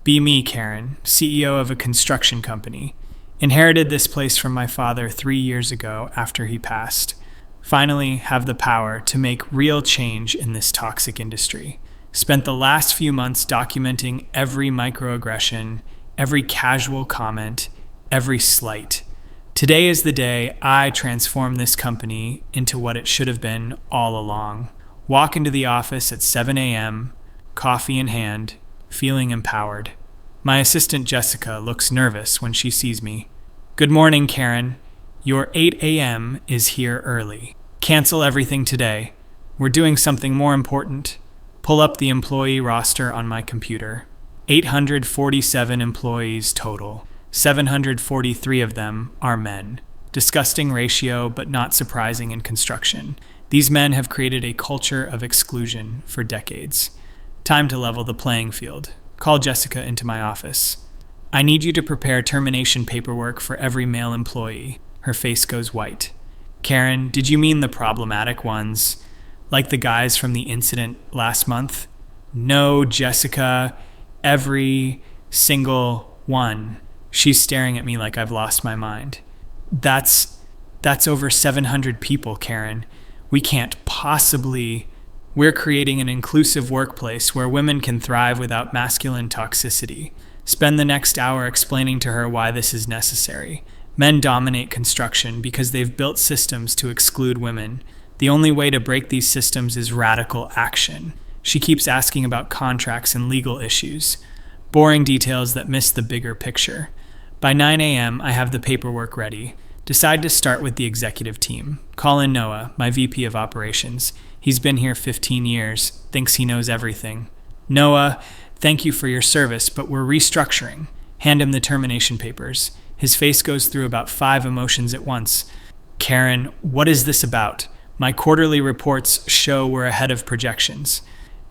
Be me, Karen, CEO of a construction company. Inherited this place from my father 3 years ago after he passed. Finally, have the power to make real change in this toxic industry. Spent the last few months documenting every microaggression, every casual comment, every slight. Today is the day I transform this company into what it should have been all along. Walk into the office at 7 a.m., coffee in hand, feeling empowered. My assistant Jessica looks nervous when she sees me. Good morning, Karen. Your 8 a.m. is here early. Cancel everything today. We're doing something more important. Pull up the employee roster on my computer. 847 employees total. 743 of them are men. Disgusting ratio, but not surprising in construction. These men have created a culture of exclusion for decades. Time to level the playing field. Call Jessica into my office. I need you to prepare termination paperwork for every male employee. Her face goes white. Karen, did you mean the problematic ones? Like the guys from the incident last month? No, Jessica. Every single one. She's staring at me like I've lost my mind. That's over 700 people, Karen. We can't possibly... We're creating an inclusive workplace where women can thrive without masculine toxicity. Spend the next hour explaining to her why this is necessary. Men dominate construction because they've built systems to exclude women. The only way to break these systems is radical action. She keeps asking about contracts and legal issues. Boring details that miss the bigger picture. By 9 a.m., I have the paperwork ready. Decide to start with the executive team. Call in Noah, my VP of operations. He's been here 15 years, thinks he knows everything. Noah, thank you for your service, but we're restructuring. Hand him the termination papers. His face goes through about 5 emotions at once. Karen, what is this about? My quarterly reports show we're ahead of projections.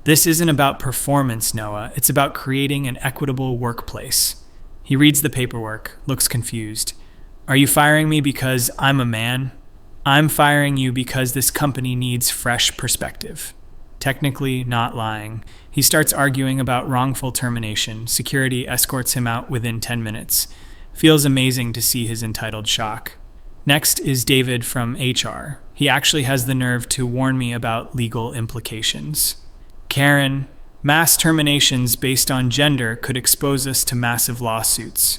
This isn't about performance, Noah. It's about creating an equitable workplace. He reads the paperwork, looks confused. Are you firing me because I'm a man? I'm firing you because this company needs fresh perspective. Technically not lying. He starts arguing about wrongful termination. Security escorts him out within 10 minutes. Feels amazing to see his entitled shock. Next is David from HR. He actually has the nerve to warn me about legal implications. Karen, mass terminations based on gender could expose us to massive lawsuits.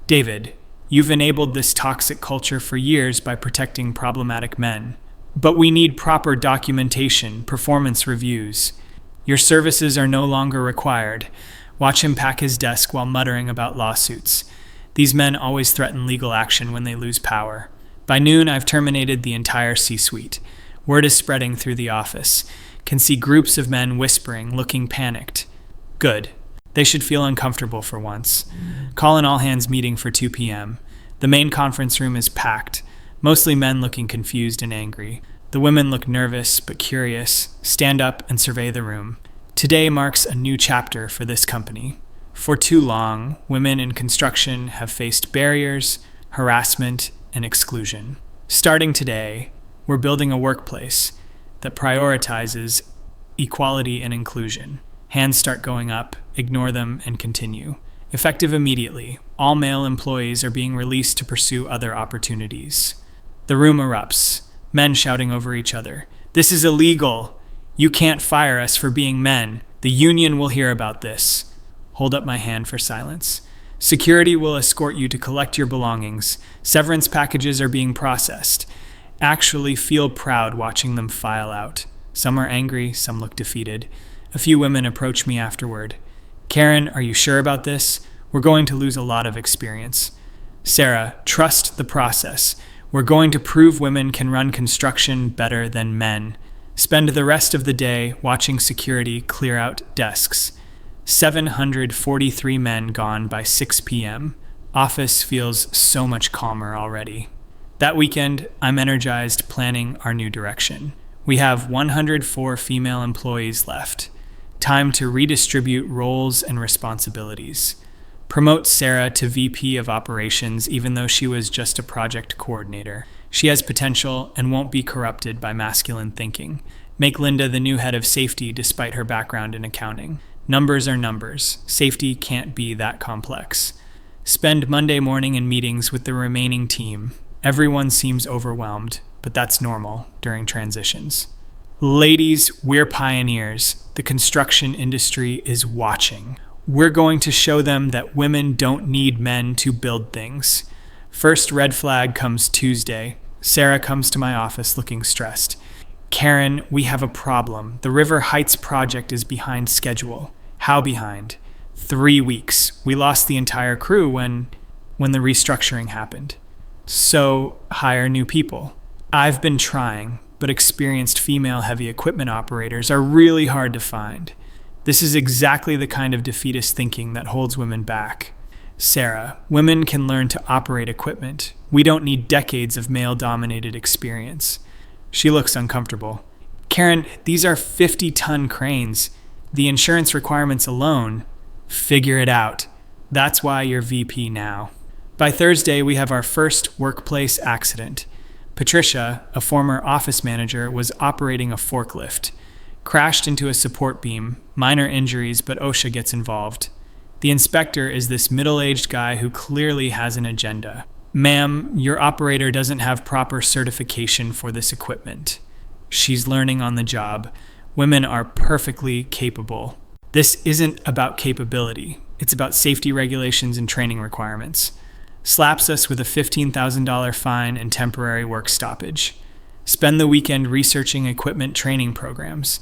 David, you've enabled this toxic culture for years by protecting problematic men. But we need proper documentation, performance reviews. Your services are no longer required. Watch him pack his desk while muttering about lawsuits. These men always threaten legal action when they lose power. By noon, I've terminated the entire C-suite. Word is spreading through the office. Can see groups of men whispering, looking panicked. Good. They should feel uncomfortable for once. Call an all-hands meeting for 2 p.m. The main conference room is packed, mostly men looking confused and angry. The women look nervous but curious, stand up and survey the room. Today marks a new chapter for this company. For too long, women in construction have faced barriers, harassment, and exclusion. Starting today, we're building a workplace that prioritizes equality and inclusion. Hands start going up, ignore them, and continue. Effective immediately, all male employees are being released to pursue other opportunities. The room erupts, men shouting over each other. This is illegal. You can't fire us for being men. The union will hear about this. Hold up my hand for silence. Security will escort you to collect your belongings. Severance packages are being processed. Actually feel proud watching them file out. Some are angry, some look defeated. A few women approach me afterward. Karen, are you sure about this? We're going to lose a lot of experience. Sarah, trust the process. We're going to prove women can run construction better than men. Spend the rest of the day watching security clear out desks. 743 men gone by 6 p.m. Office feels so much calmer already. That weekend, I'm energized planning our new direction. We have 104 female employees left. Time to redistribute roles and responsibilities. Promote Sarah to VP of Operations even though she was just a project coordinator. She has potential and won't be corrupted by masculine thinking. Make Linda the new head of safety despite her background in accounting. Numbers are numbers. Safety can't be that complex. Spend Monday morning in meetings with the remaining team. Everyone seems overwhelmed, but that's normal during transitions. Ladies, we're pioneers. The construction industry is watching. We're going to show them that women don't need men to build things. First red flag comes Tuesday. Sarah comes to my office looking stressed. Karen, we have a problem. The River Heights project is behind schedule. How behind? 3 weeks. We lost the entire crew when the restructuring happened. So hire new people. I've been trying, but experienced female heavy equipment operators are really hard to find. This is exactly the kind of defeatist thinking that holds women back. Sarah, women can learn to operate equipment. We don't need decades of male-dominated experience. She looks uncomfortable. Karen, these are 50-ton cranes. The insurance requirements alone. Figure it out. That's why you're VP now. By Thursday, we have our first workplace accident. Patricia, a former office manager, was operating a forklift. Crashed into a support beam. Minor injuries, but OSHA gets involved. The inspector is this middle-aged guy who clearly has an agenda. Ma'am, your operator doesn't have proper certification for this equipment. She's learning on the job. Women are perfectly capable. This isn't about capability. It's about safety regulations and training requirements. Slaps us with a $15,000 fine and temporary work stoppage. Spend the weekend researching equipment training programs.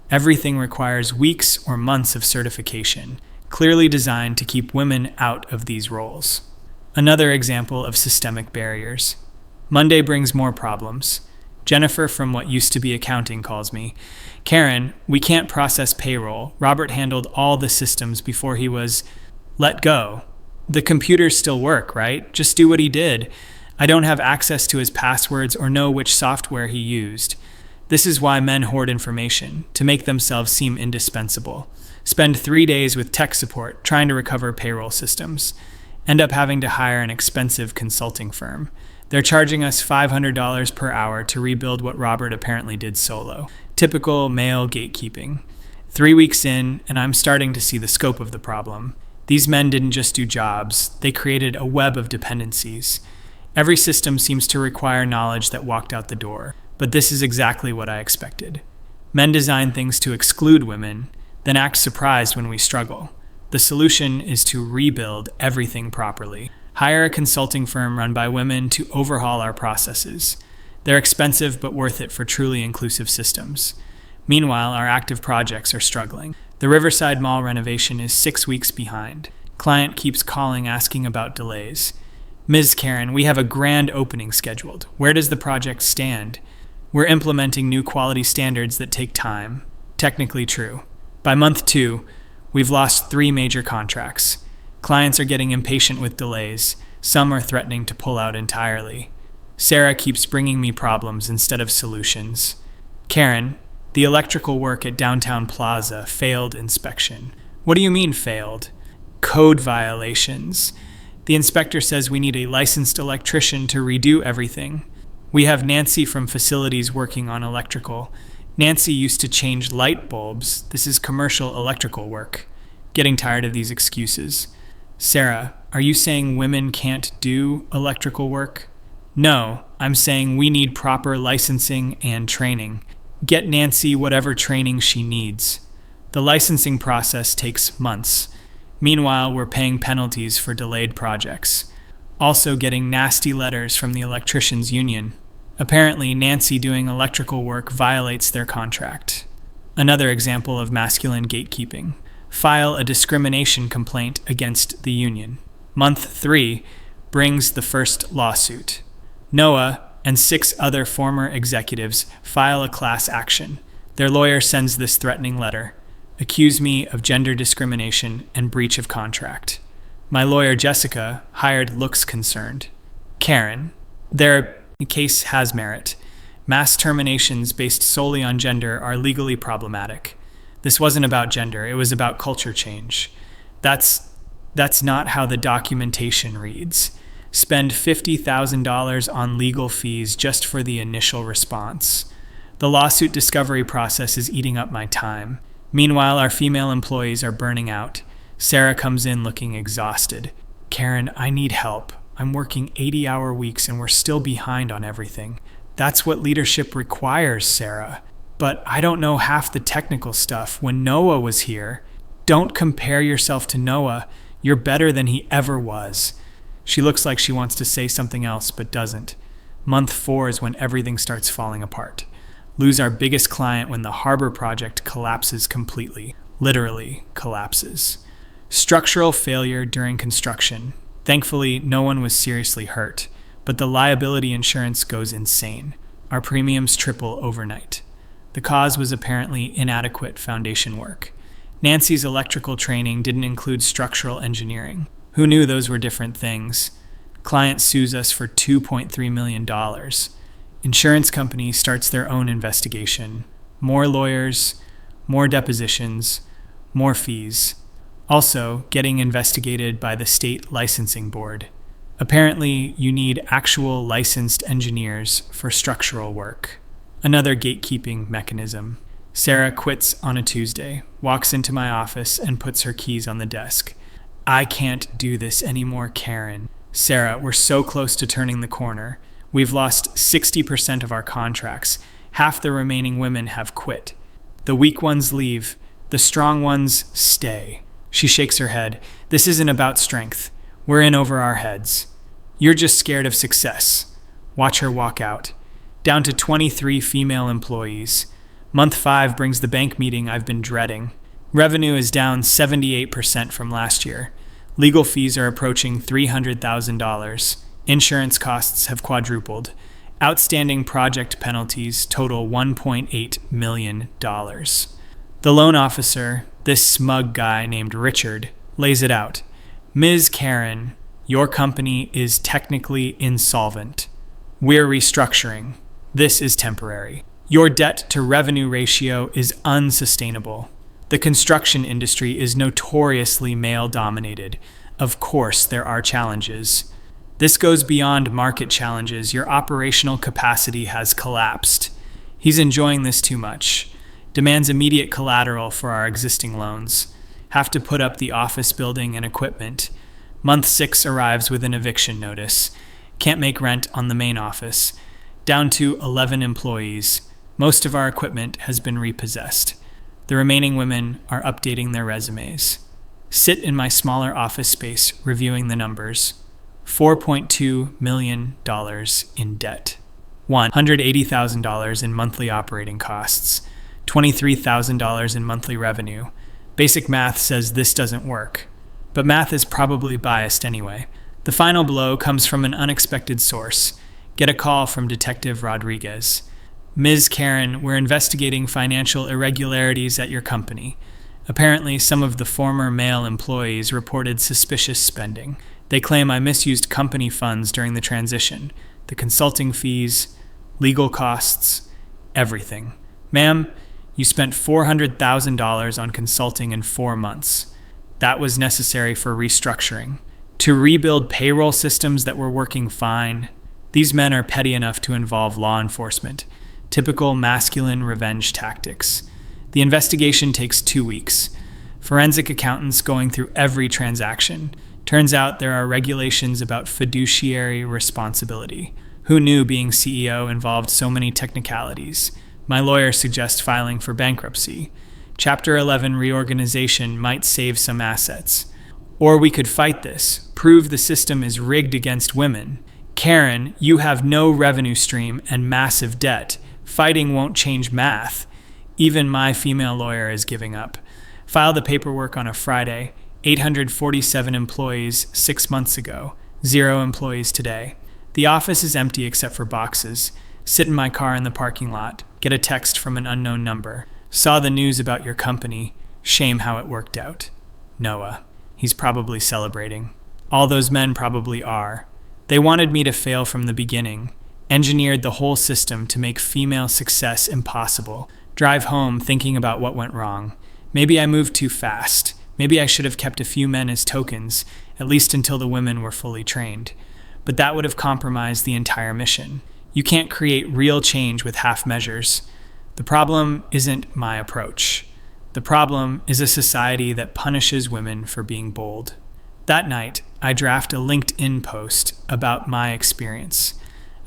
Everything requires weeks or months of certification, clearly designed to keep women out of these roles. Another example of systemic barriers. Monday brings more problems. Jennifer from what used to be accounting calls me. Karen, we can't process payroll. Robert handled all the systems before he was let go. The computers still work, right? Just do what he did. I don't have access to his passwords or know which software he used. This is why men hoard information, to make themselves seem indispensable. Spend 3 days with tech support trying to recover payroll systems. End up having to hire an expensive consulting firm. They're charging us $500 per hour to rebuild what Robert apparently did solo. Typical male gatekeeping. 3 weeks in, and I'm starting to see the scope of the problem. These men didn't just do jobs, they created a web of dependencies. Every system seems to require knowledge that walked out the door, but this is exactly what I expected. Men design things to exclude women, then act surprised when we struggle. The solution is to rebuild everything properly. Hire a consulting firm run by women to overhaul our processes. They're expensive but worth it for truly inclusive systems. Meanwhile, our active projects are struggling. The Riverside Mall renovation is 6 weeks behind. Client keeps calling asking about delays. Ms. Karen, we have a grand opening scheduled. Where does the project stand? We're implementing new quality standards that take time. Technically true. By month 2, we've lost 3 major contracts. Clients are getting impatient with delays. Some are threatening to pull out entirely. Sarah keeps bringing me problems instead of solutions. Karen, the electrical work at Downtown Plaza failed inspection. What do you mean failed? Code violations. The inspector says we need a licensed electrician to redo everything. We have Nancy from facilities working on electrical. Nancy used to change light bulbs. This is commercial electrical work. Getting tired of these excuses. Sarah, are you saying women can't do electrical work? No, I'm saying we need proper licensing and training. Get Nancy whatever training she needs. The licensing process takes months. Meanwhile, we're paying penalties for delayed projects. Also getting nasty letters from the electricians' union. Apparently, Nancy doing electrical work violates their contract. Another example of masculine gatekeeping. File a discrimination complaint against the union. Month 3 brings the first lawsuit. Noah and 6 other former executives file a class action. Their lawyer sends this threatening letter. Accuse me of gender discrimination and breach of contract. My lawyer, Jessica, hired looks concerned. Karen, their case has merit. Mass terminations based solely on gender are legally problematic. This wasn't about gender, it was about culture change. That's not how the documentation reads. Spend $50,000 on legal fees just for the initial response. The lawsuit discovery process is eating up my time. Meanwhile, our female employees are burning out. Sarah comes in looking exhausted. Karen, I need help. I'm working 80-hour weeks and we're still behind on everything. That's what leadership requires, Sarah. But I don't know half the technical stuff. When Noah was here, don't compare yourself to Noah. You're better than he ever was. She looks like she wants to say something else, but doesn't. Month 4 is when everything starts falling apart. Lose our biggest client when the harbor project collapses completely. Literally collapses. Structural failure during construction. Thankfully, no one was seriously hurt, but the liability insurance goes insane. Our premiums triple overnight. The cause was apparently inadequate foundation work. Nancy's electrical training didn't include structural engineering. Who knew those were different things? Client sues us for $2.3 million. Insurance company starts their own investigation. More lawyers, more depositions, more fees. Also, getting investigated by the state licensing board. Apparently, you need actual licensed engineers for structural work. Another gatekeeping mechanism. Sarah quits on a Tuesday, walks into my office, and puts her keys on the desk. I can't do this anymore, Karen. Sarah, we're so close to turning the corner. We've lost 60% of our contracts. Half the remaining women have quit. The weak ones leave. The strong ones stay. She shakes her head. This isn't about strength. We're in over our heads. You're just scared of success. Watch her walk out. Down to 23 female employees. Month 5 brings the bank meeting I've been dreading. Revenue is down 78% from last year. Legal fees are approaching $300,000. Insurance costs have quadrupled. Outstanding project penalties total $1.8 million. The loan officer, this smug guy named Richard, lays it out. Ms. Karen, your company is technically insolvent. We're restructuring. This is temporary. Your debt-to-revenue ratio is unsustainable. The construction industry is notoriously male-dominated. Of course, there are challenges. This goes beyond market challenges. Your operational capacity has collapsed. He's enjoying this too much. Demands immediate collateral for our existing loans. Have to put up the office building and equipment. Month 6 arrives with an eviction notice. Can't make rent on the main office. Down to 11 employees. Most of our equipment has been repossessed. The remaining women are updating their resumes. Sit in my smaller office space reviewing the numbers. $4.2 million in debt. $180,000 in monthly operating costs. $23,000 in monthly revenue. Basic math says this doesn't work. But math is probably biased anyway. The final blow comes from an unexpected source. Get a call from Detective Rodriguez. Ms. Karen, we're investigating financial irregularities at your company. Apparently, some of the former male employees reported suspicious spending. They claim I misused company funds during the transition. The consulting fees, legal costs, everything. Ma'am, you spent $400,000 on consulting in 4 months. That was necessary for restructuring. To rebuild payroll systems that were working fine. These men are petty enough to involve law enforcement. Typical masculine revenge tactics. The investigation takes 2 weeks. Forensic accountants going through every transaction. Turns out there are regulations about fiduciary responsibility. Who knew being CEO involved so many technicalities? My lawyer suggests filing for bankruptcy. Chapter 11 reorganization might save some assets. Or we could fight this, prove the system is rigged against women. Karen, you have no revenue stream and massive debt. Fighting won't change math. Even my female lawyer is giving up. File the paperwork on a Friday. 847 employees 6 months ago. 0 employees today. The office is empty except for boxes. Sit in my car in the parking lot. Get a text from an unknown number. Saw the news about your company. Shame how it worked out. Noah. He's probably celebrating. All those men probably are. They wanted me to fail from the beginning. Engineered the whole system to make female success impossible. Drive home thinking about what went wrong. Maybe I moved too fast. Maybe I should have kept a few men as tokens, at least until the women were fully trained. But that would have compromised the entire mission. You can't create real change with half measures. The problem isn't my approach. The problem is a society that punishes women for being bold. That night, I draft a LinkedIn post about my experience,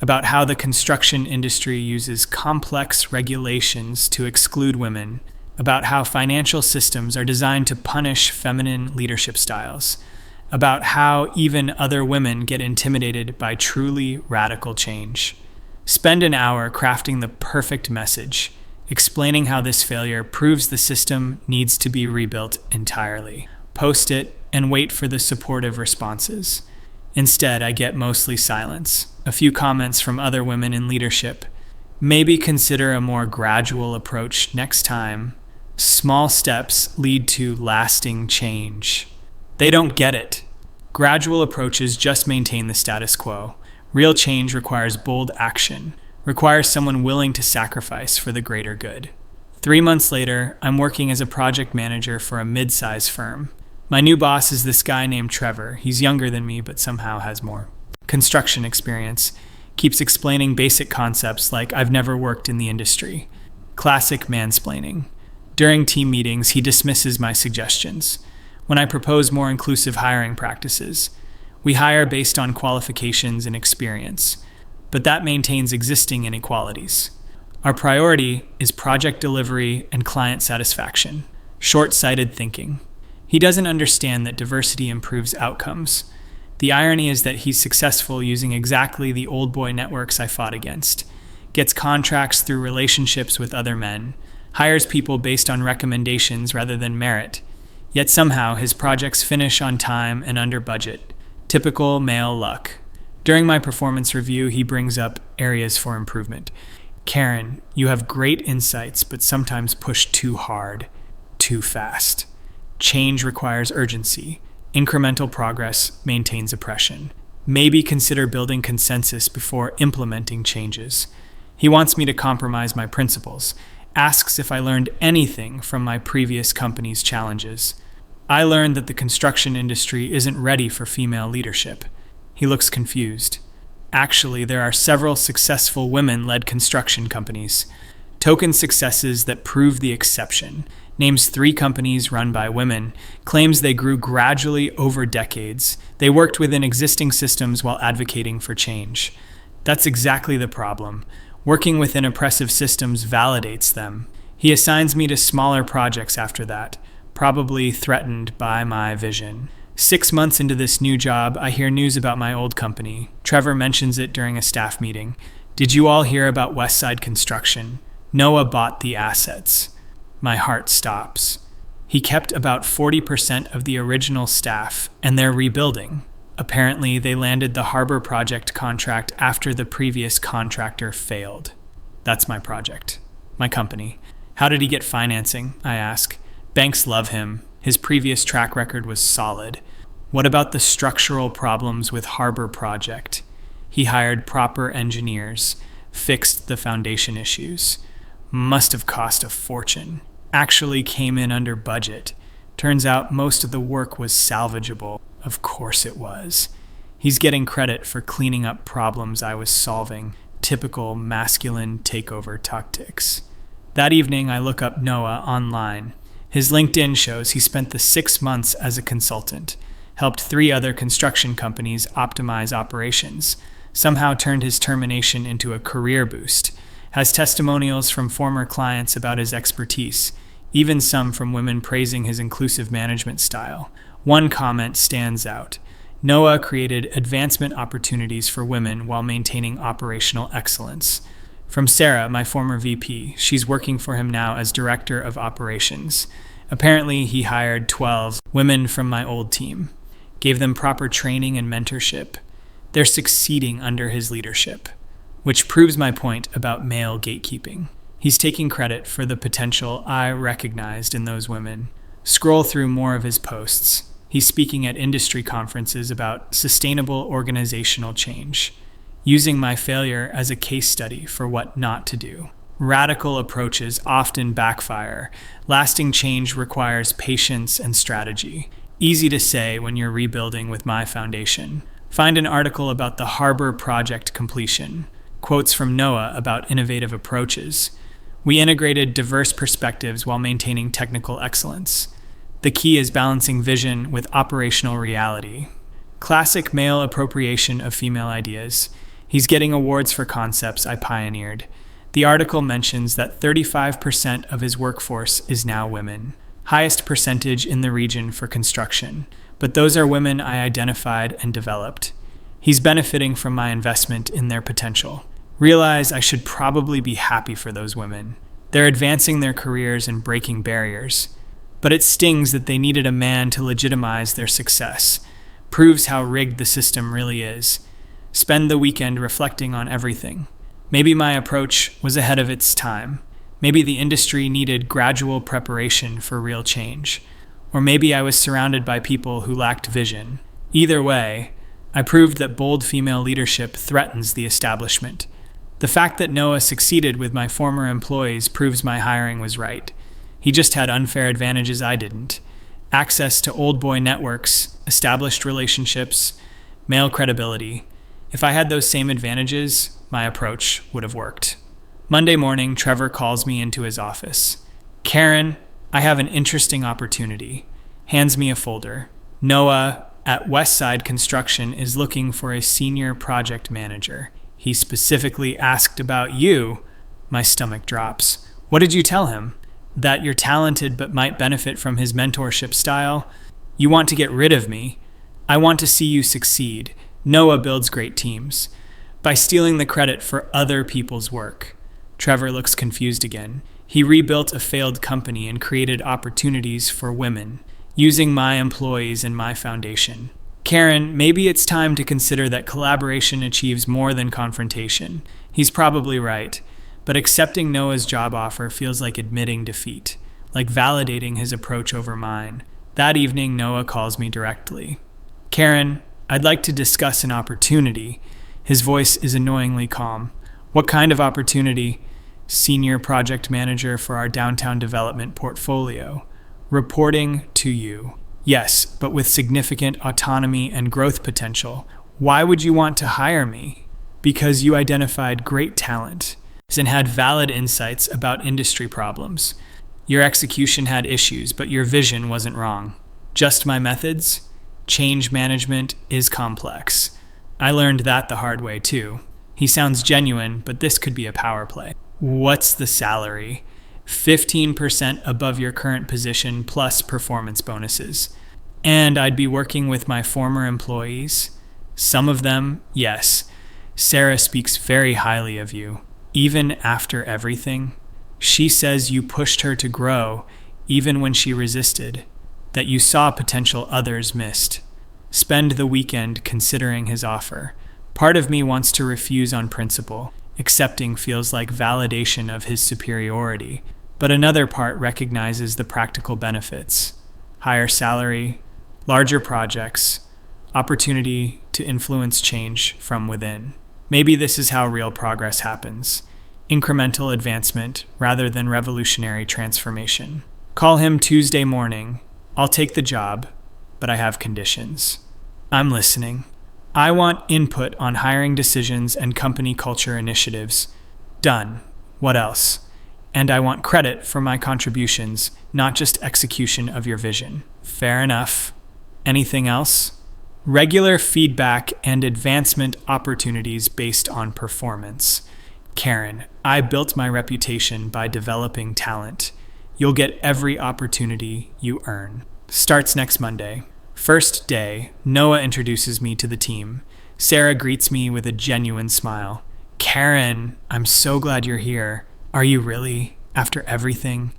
about how the construction industry uses complex regulations to exclude women, about how financial systems are designed to punish feminine leadership styles, about how even other women get intimidated by truly radical change. Spend an hour crafting the perfect message, explaining how this failure proves the system needs to be rebuilt entirely. Post it and wait for the supportive responses. Instead, I get mostly silence, a few comments from other women in leadership. Maybe consider a more gradual approach next time. Small steps lead to lasting change. They don't get it. Gradual approaches just maintain the status quo. Real change requires bold action, requires someone willing to sacrifice for the greater good. 3 months later, I'm working as a project manager for a mid-size firm. My new boss is this guy named Trevor. He's younger than me, but somehow has more construction experience. Keeps explaining basic concepts like I've never worked in the industry. Classic mansplaining. During team meetings, he dismisses my suggestions. When I propose more inclusive hiring practices, we hire based on qualifications and experience, but that maintains existing inequalities. Our priority is project delivery and client satisfaction. Short-sighted thinking. He doesn't understand that diversity improves outcomes. The irony is that he's successful using exactly the old boy networks I fought against, gets contracts through relationships with other men, hires people based on recommendations rather than merit, yet somehow his projects finish on time and under budget. Typical male luck. During my performance review, he brings up areas for improvement. Karen, you have great insights, but sometimes push too hard, too fast. Change requires urgency. Incremental progress maintains oppression. Maybe consider building consensus before implementing changes. He wants me to compromise my principles, asks if I learned anything from my previous company's challenges. I learned that the construction industry isn't ready for female leadership. He looks confused. Actually, there are several successful women-led construction companies. Token successes that prove the exception. Names 3 companies run by women, claims they grew gradually over decades. They worked within existing systems while advocating for change. That's exactly the problem. Working within oppressive systems validates them. He assigns me to smaller projects after that, probably threatened by my vision. 6 months into this new job, I hear news about my old company. Trevor mentions it during a staff meeting. Did you all hear about Westside Construction? Noah bought the assets. My heart stops. He kept about 40% of the original staff, and they're rebuilding. Apparently, they landed the harbor project contract after the previous contractor failed. That's my project. My company. How did he get financing? I ask. Banks love him. His previous track record was solid. What about the structural problems with harbor project? He hired proper engineers, fixed the foundation issues. Must have cost a fortune. Actually came in under budget. Turns out most of the work was salvageable. Of course it was. He's getting credit for cleaning up problems I was solving. Typical masculine takeover tactics. That evening, I look up Noah online. His LinkedIn shows he spent the 6 months as a consultant, helped 3 other construction companies optimize operations, somehow turned his termination into a career boost, has testimonials from former clients about his expertise, even some from women praising his inclusive management style. One comment stands out. Noah created advancement opportunities for women while maintaining operational excellence. From Sarah, my former VP, she's working for him now as Director of Operations. Apparently, he hired 12 women from my old team, gave them proper training and mentorship. They're succeeding under his leadership, which proves my point about male gatekeeping. He's taking credit for the potential I recognized in those women. Scroll through more of his posts. He's speaking at industry conferences about sustainable organizational change, using my failure as a case study for what not to do. Radical approaches often backfire. Lasting change requires patience and strategy. Easy to say when you're rebuilding with my foundation. Find an article about the harbor project completion. Quotes from Noah about innovative approaches. We integrated diverse perspectives while maintaining technical excellence. The key is balancing vision with operational reality. Classic male appropriation of female ideas. He's getting awards for concepts I pioneered. The article mentions that 35% of his workforce is now women, highest percentage in the region for construction. But those are women I identified and developed. He's benefiting from my investment in their potential. Realize I should probably be happy for those women. They're advancing their careers and breaking barriers. But it stings that they needed a man to legitimize their success. Proves how rigged the system really is. Spend the weekend reflecting on everything. Maybe my approach was ahead of its time. Maybe the industry needed gradual preparation for real change. Or maybe I was surrounded by people who lacked vision. Either way, I proved that bold female leadership threatens the establishment. The fact that Noah succeeded with my former employees proves my hiring was right. He just had unfair advantages I didn't. Access to old boy networks, established relationships, male credibility. If I had those same advantages, my approach would have worked. Monday morning, Trevor calls me into his office. Karen, I have an interesting opportunity. Hands me a folder. Noah at Westside Construction is looking for a senior project manager. He specifically asked about you. My stomach drops. What did you tell him? That you're talented but might benefit from his mentorship style? You want to get rid of me? I want to see you succeed. Noah builds great teams. By stealing the credit for other people's work. Trevor looks confused again. He rebuilt a failed company and created opportunities for women, using my employees and my foundation. Karen, maybe it's time to consider that collaboration achieves more than confrontation. He's probably right, but accepting Noah's job offer feels like admitting defeat, like validating his approach over mine. That evening, Noah calls me directly. Karen, I'd like to discuss an opportunity. His voice is annoyingly calm. What kind of opportunity? Senior project manager for our downtown development portfolio. Reporting to you. Yes, but with significant autonomy and growth potential. Why would you want to hire me? Because you identified great talent and had valid insights about industry problems. Your execution had issues, but your vision wasn't wrong. Just my methods? Change management is complex. I learned that the hard way too. He sounds genuine, but this could be a power play. What's the salary? 15% above your current position plus performance bonuses. And I'd be working with my former employees. Some of them, yes. Sarah speaks very highly of you. Even after everything. She says you pushed her to grow, even when she resisted. That you saw potential others missed. Spend the weekend considering his offer. Part of me wants to refuse on principle. Accepting feels like validation of his superiority. But another part recognizes the practical benefits. Higher salary, larger projects, opportunity to influence change from within. Maybe this is how real progress happens. Incremental advancement rather than revolutionary transformation. Call him Tuesday morning. I'll take the job, but I have conditions. I'm listening. I want input on hiring decisions and company culture initiatives. Done. What else? And I want credit for my contributions, not just execution of your vision. Fair enough. Anything else? Regular feedback and advancement opportunities based on performance. Karen, I built my reputation by developing talent. You'll get every opportunity you earn. Starts next Monday. First day, Noah introduces me to the team. Sarah greets me with a genuine smile. Karen, I'm so glad you're here. Are you really? After everything?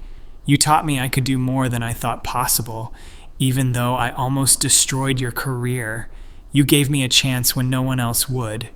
You taught me I could do more than I thought possible, even though I almost destroyed your career. You gave me a chance when no one else would.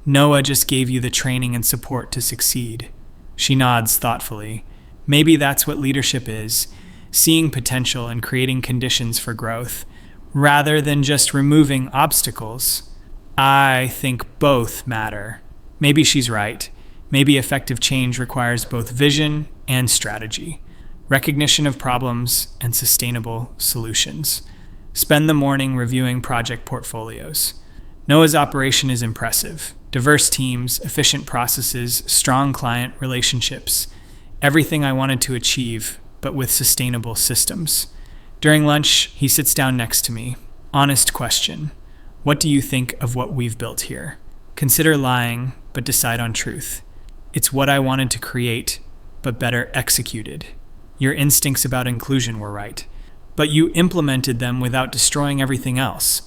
Noah just gave you the training and support to succeed. She nods thoughtfully. Maybe that's what leadership is, seeing potential and creating conditions for growth, rather than just removing obstacles. I think both matter. Maybe she's right. Maybe effective change requires both vision and strategy, recognition of problems and sustainable solutions. Spend the morning reviewing project portfolios. Noah's operation is impressive. Diverse teams, efficient processes, strong client relationships. everything I wanted to achieve, but with sustainable systems. During lunch, he sits down next to me. Honest question. What do you think of what we've built here? Consider lying, but decide on truth. It's what I wanted to create, but better executed. Your instincts about inclusion were right, but you implemented them without destroying everything else.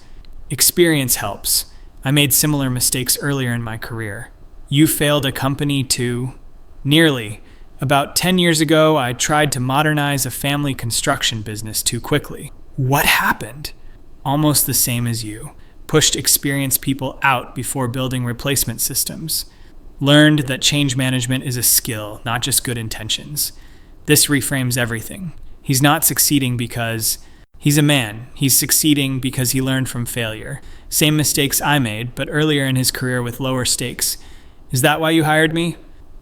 Experience helps. I made similar mistakes earlier in my career. You failed a company too? Nearly. About 10 years ago, I tried to modernize a family construction business too quickly. What happened? Almost the same as you. Pushed experienced people out before building replacement systems. Learned that change management is a skill, not just good intentions. This reframes everything. He's not succeeding because he's a man. He's succeeding because he learned from failure. Same mistakes I made, but earlier in his career with lower stakes. Is that why you hired me?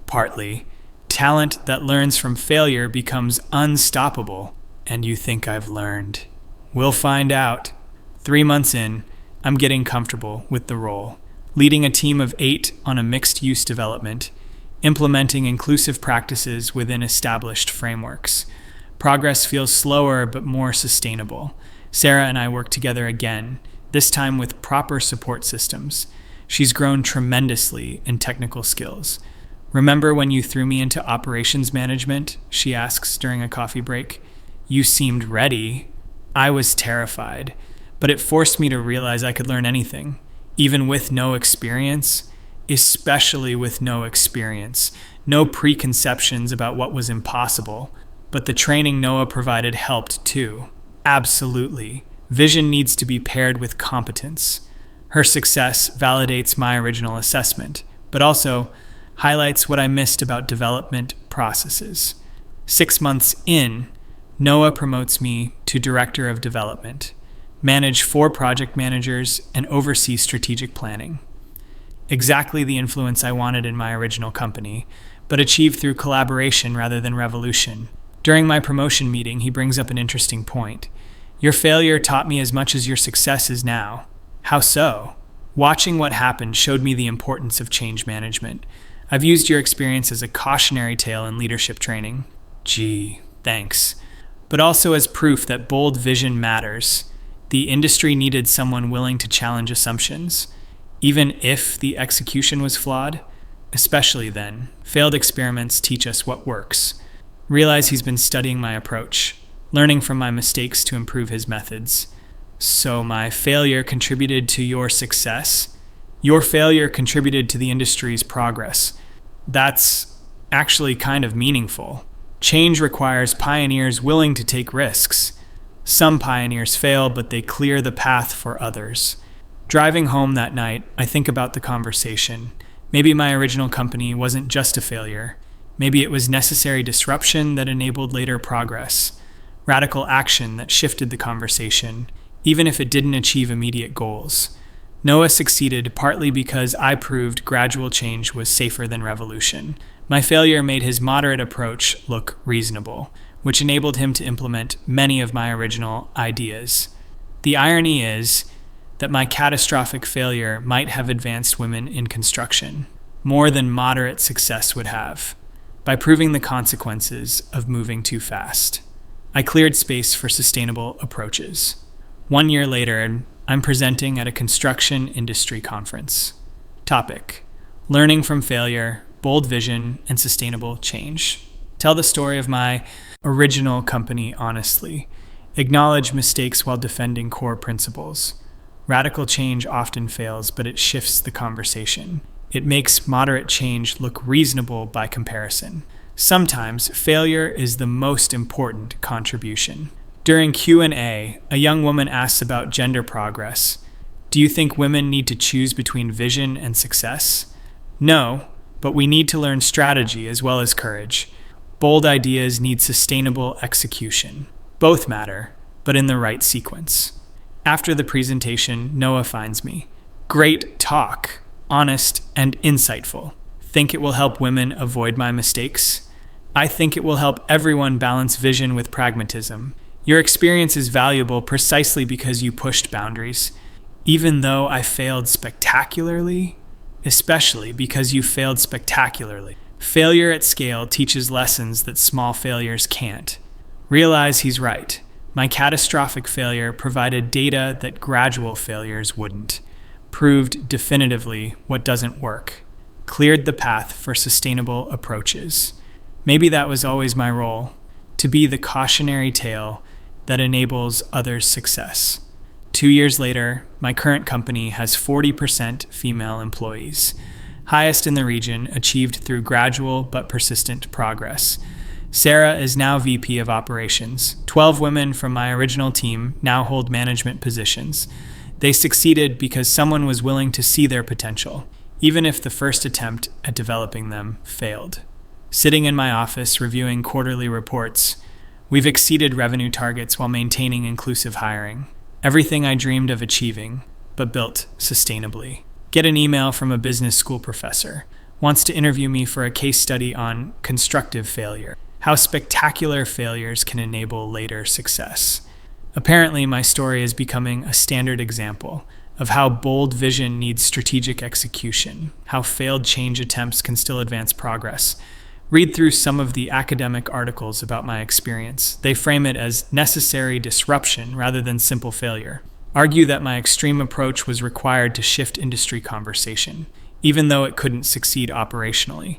Partly. Talent that learns from failure becomes unstoppable. And you think I've learned. We'll find out. 3 months in, I'm getting comfortable with the role. Leading a team of 8 on a mixed-use development, implementing inclusive practices within established frameworks. Progress feels slower but more sustainable. Sarah and I work together again, this time with proper support systems. She's grown tremendously in technical skills. Remember when you threw me into operations management? She asks during a coffee break. You seemed ready. I was terrified, but it forced me to realize I could learn anything, even with no experience, especially with no experience, no preconceptions about what was impossible. But the training Noah provided helped too. Absolutely. Vision needs to be paired with competence. Her success validates my original assessment, but also highlights what I missed about development processes. 6 months in, Noah promotes me to Director of Development, manage 4 project managers, and oversee strategic planning. Exactly the influence I wanted in my original company, but achieved through collaboration rather than revolution. During my promotion meeting, he brings up an interesting point. Your failure taught me as much as your success is now. How so? Watching what happened showed me the importance of change management. I've used your experience as a cautionary tale in leadership training. Gee, thanks. But also as proof that bold vision matters. The industry needed someone willing to challenge assumptions, even if the execution was flawed. Especially then, failed experiments teach us what works. Realize he's been studying my approach, learning from my mistakes to improve his methods. So my failure contributed to your success? Your failure contributed to the industry's progress. That's actually kind of meaningful. Change requires pioneers willing to take risks. Some pioneers fail, but they clear the path for others. Driving home that night, I think about the conversation. Maybe my original company wasn't just a failure. Maybe it was necessary disruption that enabled later progress. Radical action that shifted the conversation, even if it didn't achieve immediate goals. Noah succeeded partly because I proved gradual change was safer than revolution. My failure made his moderate approach look reasonable, which enabled him to implement many of my original ideas. The irony is that my catastrophic failure might have advanced women in construction, more than moderate success would have, by proving the consequences of moving too fast. I cleared space for sustainable approaches. 1 year later, I'm presenting at a construction industry conference. Topic: Learning from failure, bold vision, and sustainable change. Tell the story of my original company honestly. Acknowledge mistakes while defending core principles. Radical change often fails, but it shifts the conversation. It makes moderate change look reasonable by comparison. Sometimes failure is the most important contribution. During Q&A, a young woman asks about gender progress. Do you think women need to choose between vision and success? No, but we need to learn strategy as well as courage. Bold ideas need sustainable execution. Both matter, but in the right sequence. After the presentation, Noah finds me. Great talk, honest and insightful. Think it will help women avoid my mistakes? I think it will help everyone balance vision with pragmatism. Your experience is valuable precisely because you pushed boundaries. Even though I failed spectacularly, especially because you failed spectacularly. Failure at scale teaches lessons that small failures can't. Realize he's right. My catastrophic failure provided data that gradual failures wouldn't. Proved definitively what doesn't work. Cleared the path for sustainable approaches. Maybe that was always my role, to be the cautionary tale that enables others' success. 2 years later, my current company has 40% female employees, highest in the region, achieved through gradual but persistent progress. Sarah is now VP of Operations. 12 women from my original team now hold management positions. They succeeded because someone was willing to see their potential, even if the first attempt at developing them failed. Sitting in my office reviewing quarterly reports, we've exceeded revenue targets while maintaining inclusive hiring. Everything I dreamed of achieving, but built sustainably. Get an email from a business school professor. Wants to interview me for a case study on constructive failure. How spectacular failures can enable later success. Apparently, my story is becoming a standard example of how bold vision needs strategic execution, how failed change attempts can still advance progress. Read through some of the academic articles about my experience. They frame it as necessary disruption rather than simple failure. Argue that my extreme approach was required to shift industry conversation, even though it couldn't succeed operationally.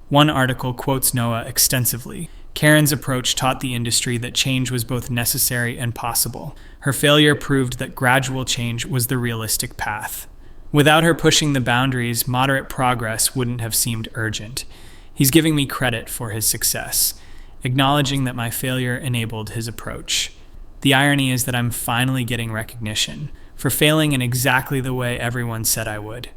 One article quotes Noah extensively. Karen's approach taught the industry that change was both necessary and possible. Her failure proved that gradual change was the realistic path. Without her pushing the boundaries, moderate progress wouldn't have seemed urgent. He's giving me credit for his success, acknowledging that my failure enabled his approach. The irony is that I'm finally getting recognition for failing in exactly the way everyone said I would.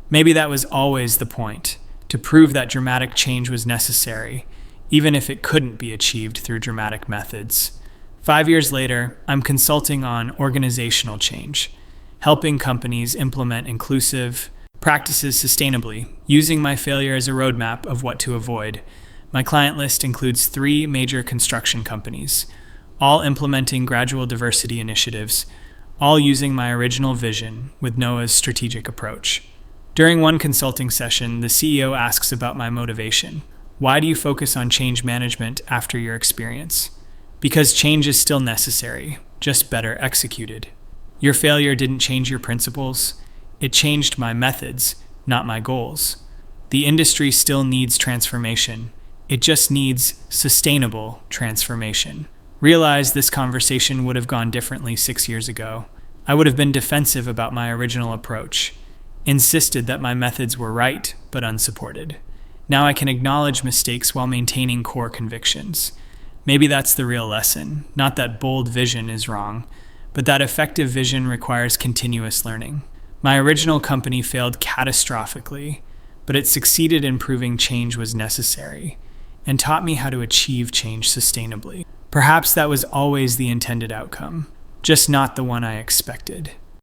Maybe that was always the point, to prove that dramatic change was necessary, even if it couldn't be achieved through dramatic methods. 5 years later, I'm consulting on organizational change, helping companies implement inclusive practices sustainably, using my failure as a roadmap of what to avoid. My client list includes 3 major construction companies, all implementing gradual diversity initiatives, all using my original vision with Noah's strategic approach. During one consulting session, the CEO asks about my motivation. Why do you focus on change management after your experience? Because change is still necessary, just better executed. Your failure didn't change your principles. It changed my methods, not my goals. The industry still needs transformation. It just needs sustainable transformation. Realize this conversation would have gone differently 6 years ago. I would have been defensive about my original approach, insisted that my methods were right but unsupported. Now I can acknowledge mistakes while maintaining core convictions. Maybe that's the real lesson, not that bold vision is wrong, but that effective vision requires continuous learning. My original company failed catastrophically, but it succeeded in proving change was necessary and taught me how to achieve change sustainably. Perhaps that was always the intended outcome, just not the one I expected.